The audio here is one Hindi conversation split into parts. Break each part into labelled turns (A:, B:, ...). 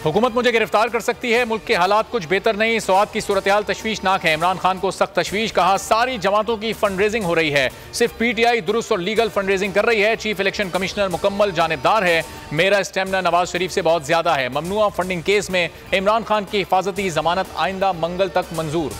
A: हुकूमत मुझे गिरफ्तार कर सकती है, मुल्क के हालात कुछ बेहतर नहीं, स्वात की सूरत-ए-हाल तशवीशनाक है। इमरान खान को सख्त तशवीश, कहा सारी जमातों की फंड रेजिंग हो रही है, सिर्फ पीटीआई दुरुस्त और लीगल फंड रेजिंग कर रही है। चीफ इलेक्शन कमिश्नर मुकम्मल जानिबदार है, मेरा स्टेमिना नवाज शरीफ से बहुत ज्यादा है। ममनुआ फंडिंग केस में इमरान खान की हिफाजती जमानत आइंदा मंगल तक मंजूर।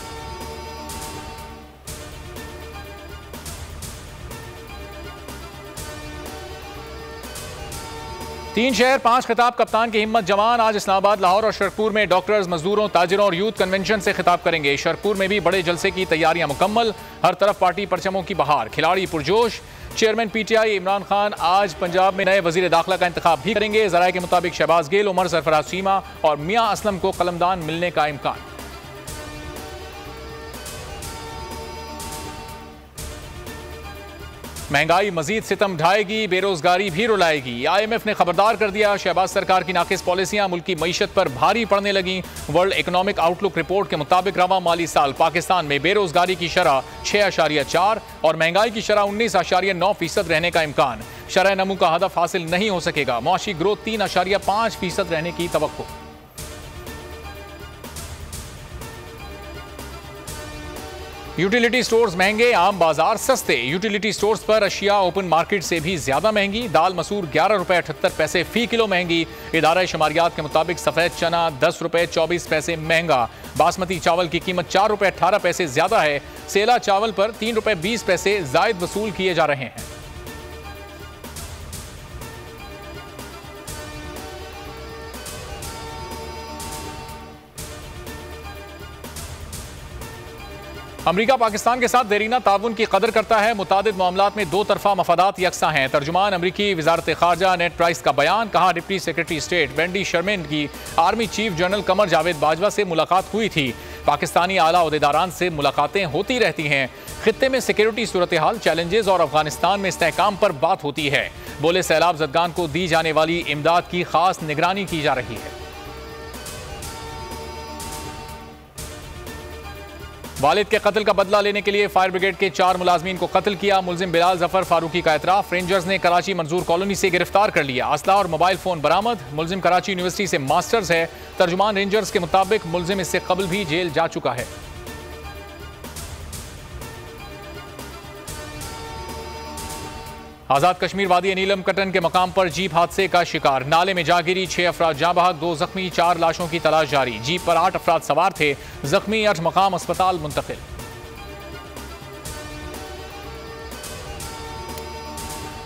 A: तीन शहर पांच खिताब, कप्तान की हिम्मत जवान आज इस्लामाबाद, लाहौर और शरकपुर में डॉक्टर्स, मजदूरों, ताजिरों और यूथ कन्वेंशन से खिताब करेंगे। शरकपुर में भी बड़े जलसे की तैयारियां मुकम्मल, हर तरफ पार्टी परचमों की बहार, खिलाड़ी पुरजोश। चेयरमैन पीटीआई इमरान खान आज पंजाब में नए वजीर दाखिला का इंतखाब भी करेंगे। जराये के मुताबिक शहबाज गिल, उमर सरफराज चीमा और मियां असलम को कलमदान मिलने का इम्कान। महंगाई मजीद सितम ढाएगी, बेरोजगारी भी रुलाएगी। IMF ने खबरदार कर दिया, शहबाज सरकार की नाकिस पॉलिसियां मुल्क की मईशत पर भारी पड़ने लगी। वर्ल्ड इकोनॉमिक आउटलुक रिपोर्ट के मुताबिक रवा माली साल पाकिस्तान में बेरोजगारी की शरह 6.4 और महंगाई की शरह 19.9% रहने का इम्कान। शरह नमू का हदफ हासिल नहीं हो सकेगा, मुआशी ग्रोथ 3.5% रहने की तवक्को। यूटिलिटी स्टोर्स महंगे, आम बाजार सस्ते। यूटिलिटी स्टोर्स पर अशिया ओपन मार्केट से भी ज्यादा महंगी। दाल मसूर 11 रुपए 78 पैसे फी किलो महंगी। इदारा शुमारियात के मुताबिक सफेद चना 10 रुपए 24 पैसे महंगा। बासमती चावल की कीमत 4 रुपए 18 पैसे ज्यादा है। सेला चावल पर 3 रुपए 20 पैसे जायद वसूल किए जा रहे हैं। अमरीका पाकिस्तान के साथ देरीना ताउन की कदर करता है, मुतादिद मामलात में दो तरफा मफादात यकसा हैं। तर्जुमान अमरीकी वजारत खारजा नेड प्राइस का बयान, कहा डिप्टी सेक्रेटरी स्टेट वेंडी शर्मेन की army chief general Qamar Javed Bajwa से मुलाकात हुई थी। पाकिस्तानी आला ओहदेदारान से मुलाकातें होती रहती हैं। खित्ते में सिक्योरिटी सूरत हाल, चैलेंजेस और अफगानिस्तान में इस्तेहकाम पर बात होती है। बोले सैलाब जदगान को दी जाने वाली इमदाद की खास निगरानी की जा रही है। वालिद के कत्ल का बदला लेने के लिए फायर ब्रिगेड के 4 मुलाजमीन को कत्ल किया। मुलजिम बिलाल जफर फारूकी का एतराफ, रेंजर्स ने कराची मंजूर कॉलोनी से गिरफ्तार कर लिया। असला और मोबाइल फोन बरामद। मुलजिम कराची यूनिवर्सिटी से मास्टर्स है। तर्जुमान रेंजर्स के मुताबिक मुलजिम इससे कबल भी जेल जा चुका है। आजाद कश्मीर वादी नीलम कटन के मकाम पर जीप हादसे का शिकार, नाले में जा गिरी, 6 अफराद जाँ बहक, 2 जख्मी, 4 लाशों की तलाश जारी। जीप पर 8 अफराद सवार थे, जख्मी 8 मकाम अस्पताल मुंतकिल।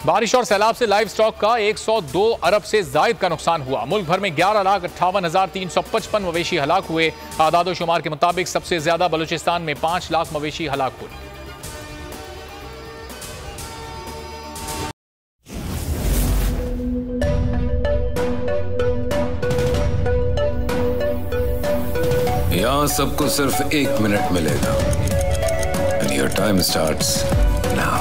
A: बारिश और सैलाब से लाइव स्टॉक का 102 अरब से जायद का नुकसान हुआ। मुल्क भर में 11,58,355 मवेशी हलाक हुए। आदाद शुमार के मुताबिक सबसे ज्यादा बलूचिस्तान में 5 लाख मवेशी हलाक हुए।
B: यहाँ सबको सिर्फ 1 मिनट मिलेगा। And your time starts now.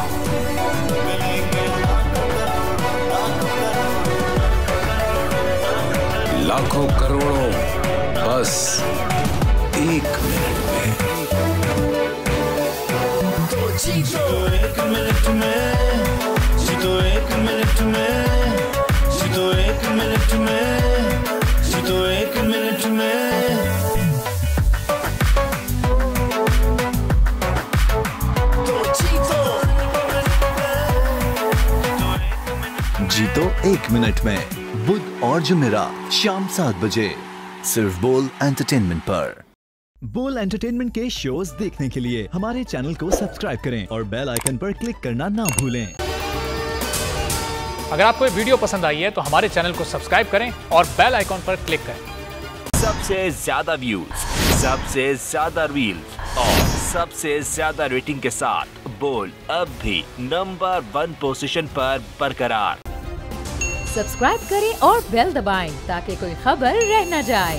B: लाखों करोड़ों बस 1 मिनट में। जीतो 1 मिनट में, जीतो 1 मिनट में, जीतो 1 मिनट में, जीतो 1 मिनट में।
C: जीतो 1 मिनट में, बुध और जुमेरात शाम 7 बजे सिर्फ बोल एंटरटेनमेंट पर। बोल एंटरटेनमेंट के शोज देखने के लिए हमारे चैनल को सब्सक्राइब करें और बेल आइकन पर क्लिक करना ना भूलें।
A: अगर आपको ये वीडियो पसंद आई है तो हमारे चैनल को सब्सक्राइब करें और बेल आइकन पर क्लिक करें।
D: सबसे ज्यादा व्यूज, सबसे ज्यादा रील्स और सबसे ज्यादा रेटिंग के साथ बोल अब भी नंबर 1 पोजीशन पर बरकरार।
E: सब्सक्राइब करें और बेल दबाएं ताकि कोई खबर रह न जाए।